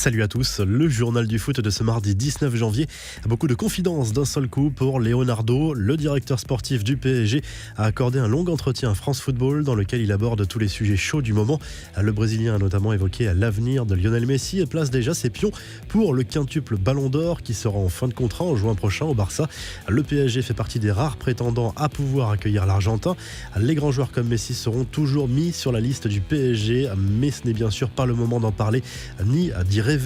Salut à tous, le journal du foot de ce mardi 19 janvier. Beaucoup de confidences d'un seul coup pour Leonardo. Le directeur sportif du PSG a accordé un long entretien à France Football dans lequel il aborde tous les sujets chauds du moment. Le Brésilien a notamment évoqué l'avenir de Lionel Messi et place déjà ses pions pour le quintuple Ballon d'Or qui sera en fin de contrat en juin prochain au Barça. Le PSG fait partie des rares prétendants à pouvoir accueillir l'Argentin. Les grands joueurs comme Messi seront toujours mis sur la liste du PSG, mais ce n'est bien sûr pas le moment d'en parler ni d'y rêver,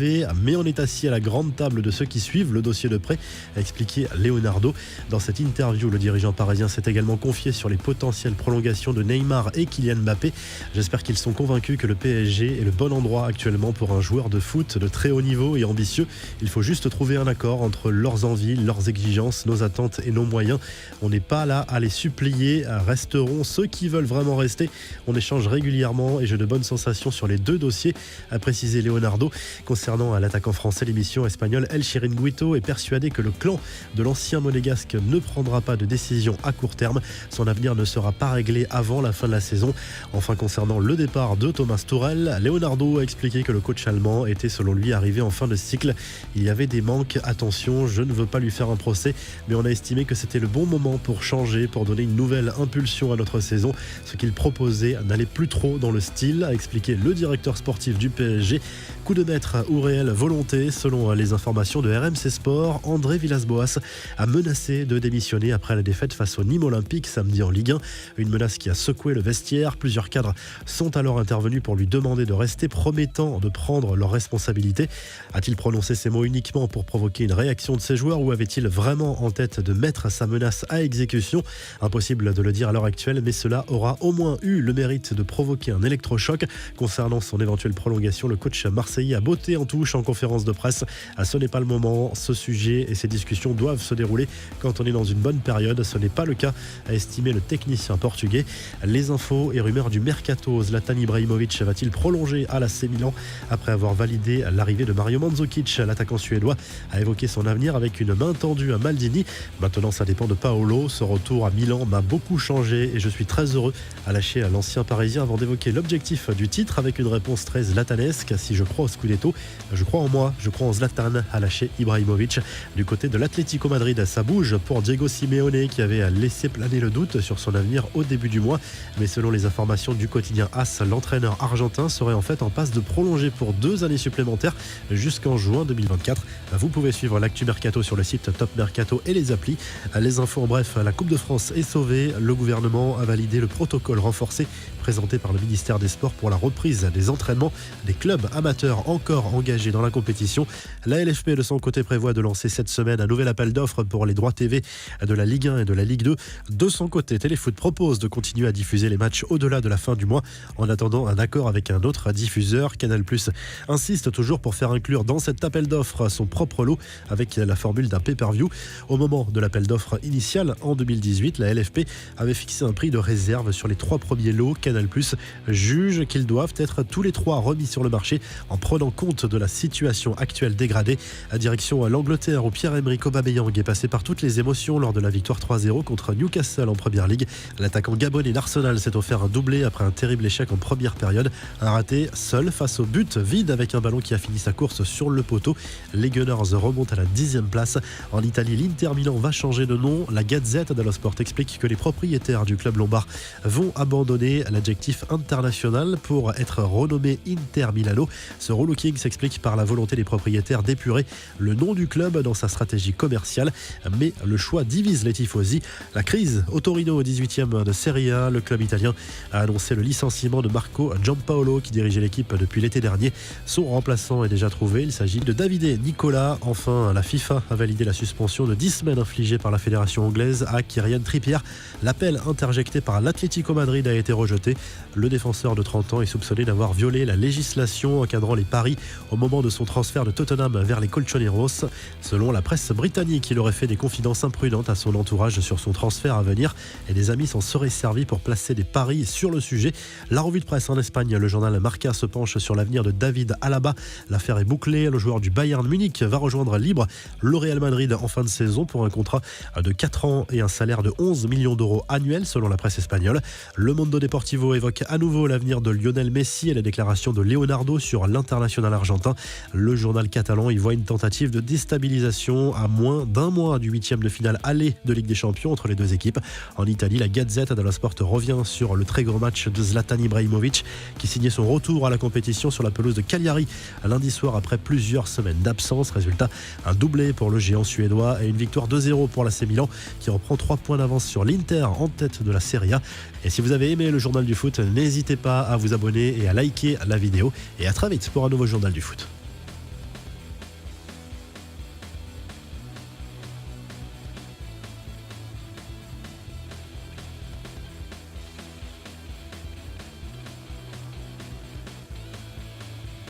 mais on est assis à la grande table de ceux qui suivent le dossier de près, a expliqué Leonardo. Dans cette interview, le dirigeant parisien s'est également confié sur les potentielles prolongations de Neymar et Kylian Mbappé. J'espère qu'ils sont convaincus que le PSG est le bon endroit actuellement pour un joueur de foot de très haut niveau et ambitieux. Il faut juste trouver un accord entre leurs envies, leurs exigences, nos attentes et nos moyens. On n'est pas là à les supplier, resteront ceux qui veulent vraiment rester. On échange régulièrement et j'ai de bonnes sensations sur les deux dossiers, a précisé Leonardo. Concernant l'attaquant français, l'émission espagnole El Chiringuito est persuadé que le clan de l'ancien monégasque ne prendra pas de décision à court terme. Son avenir ne sera pas réglé avant la fin de la saison. Enfin, concernant le départ de Thomas Tuchel, Leonardo a expliqué que le coach allemand était selon lui arrivé en fin de cycle. Il y avait des manques, attention, je ne veux pas lui faire un procès, mais on a estimé que c'était le bon moment pour changer, pour donner une nouvelle impulsion à notre saison. Ce qu'il proposait n'allait plus trop dans le style, a expliqué le directeur sportif du PSG. Coup de maître ou réelle volonté, selon les informations de RMC Sport, André Villas-Boas a menacé de démissionner après la défaite face au Nîmes Olympique samedi en Ligue 1. Une menace qui a secoué le vestiaire. Plusieurs cadres sont alors intervenus pour lui demander de rester, promettant de prendre leurs responsabilités. A-t-il prononcé ces mots uniquement pour provoquer une réaction de ses joueurs ou avait-il vraiment en tête de mettre sa menace à exécution ? Impossible de le dire à l'heure actuelle, mais cela aura au moins eu le mérite de provoquer un électrochoc. Concernant son éventuelle prolongation, le coach marseillais a botté en touche en conférence de presse. Ce n'est pas le moment, ce sujet et ces discussions doivent se dérouler quand on est dans une bonne période. Ce n'est pas le cas, a estimé le technicien portugais. Les infos et rumeurs du mercato. Zlatan Ibrahimovic va-t-il prolonger à l'AC Milan après avoir validé l'arrivée de Mario Mandzukic? L'attaquant suédois a évoqué son avenir avec une main tendue à Maldini. Maintenant, ça dépend de Paolo. Ce retour à Milan m'a beaucoup changé et je suis très heureux, a lâché l'ancien parisien avant d'évoquer l'objectif du titre avec une réponse très zlatanesque. Si je crois au Scudetto, je crois en moi, je crois en Zlatan, a lâché Ibrahimovic. Du côté de l'Atlético Madrid, ça bouge pour Diego Simeone qui avait laissé planer le doute sur son avenir au début du mois. Mais selon les informations du quotidien AS, l'entraîneur argentin serait en fait en passe de prolonger pour 2 années supplémentaires jusqu'en juin 2024. Vous pouvez suivre l'actu Mercato sur le site Top Mercato et les applis. Les infos en bref, la Coupe de France est sauvée. Le gouvernement a validé le protocole renforcé présenté par le ministère des Sports pour la reprise des entraînements des clubs amateurs encore engagés dans la compétition. La LFP de son côté prévoit de lancer cette semaine un nouvel appel d'offres pour les droits TV de la Ligue 1 et de la Ligue 2. De son côté, Téléfoot propose de continuer à diffuser les matchs au-delà de la fin du mois en attendant un accord avec un autre diffuseur. Canal+ insiste toujours pour faire inclure dans cet appel d'offres son propre lot avec la formule d'un pay-per-view. Au moment de l'appel d'offres initial en 2018, la LFP avait fixé un prix de réserve sur les 3 premiers lots. Canal+ juge qu'ils doivent être tous les 3 remis sur le marché en prenant compte de la situation actuelle dégradée. À direction à l'Angleterre où Pierre-Emerick Aubameyang est passé par toutes les émotions lors de la victoire 3-0 contre Newcastle en Première Ligue. L'attaquant gabonais d'Arsenal s'est offert un doublé après un terrible échec en première période. Un raté seul face au but vide avec un ballon qui a fini sa course sur le poteau. Les Gunners remontent à la 10e place. En Italie, l'Inter Milan va changer de nom. La Gazette dello Sport explique que les propriétaires du club lombard vont abandonner l'adjectif international pour être renommé Inter Milano. Ce relooking s'explique par la volonté des propriétaires d'épurer le nom du club dans sa stratégie commerciale, mais le choix divise les tifosi. La crise au Torino au 18e de Serie A, le club italien a annoncé le licenciement de Marco Giampaolo qui dirigeait l'équipe depuis l'été dernier. Son remplaçant est déjà trouvé, il s'agit de Davide Nicola. Enfin, la FIFA a validé la suspension de 10 semaines infligée par la fédération anglaise à Kieran Trippier. L'appel interjecté par l'Atlético Madrid a été rejeté. Le défenseur de 30 ans est soupçonné d'avoir violé la législation encadrant les paris au moment de son transfert de Tottenham vers les Colchoneros. Selon la presse britannique, il aurait fait des confidences imprudentes à son entourage sur son transfert à venir et des amis s'en seraient servis pour placer des paris sur le sujet. La revue de presse en Espagne, le journal Marca se penche sur l'avenir de David Alaba. L'affaire est bouclée, le joueur du Bayern Munich va rejoindre libre le Real Madrid en fin de saison pour un contrat de 4 ans et un salaire de 11 millions d'euros annuels selon la presse espagnole. Le Mundo Deportivo évoque à nouveau l'avenir de Lionel Messi et la déclaration de Leonardo sur l'international argentin. Le journal catalan y voit une tentative de déstabilisation à moins d'un mois du 8e de finale aller de Ligue des Champions entre les deux équipes. En Italie, la Gazette dello Sport revient sur le très gros match de Zlatan Ibrahimovic qui signait son retour à la compétition sur la pelouse de Cagliari lundi soir après plusieurs semaines d'absence. Résultat, un doublé pour le géant suédois et une victoire 2-0 pour l'AC Milan qui reprend 3 points d'avance sur l'Inter en tête de la Serie A. Et si vous avez aimé le journal du foot, n'hésitez pas à vous abonner et à liker la vidéo. Et à très vite pour un nouveau journal du foot.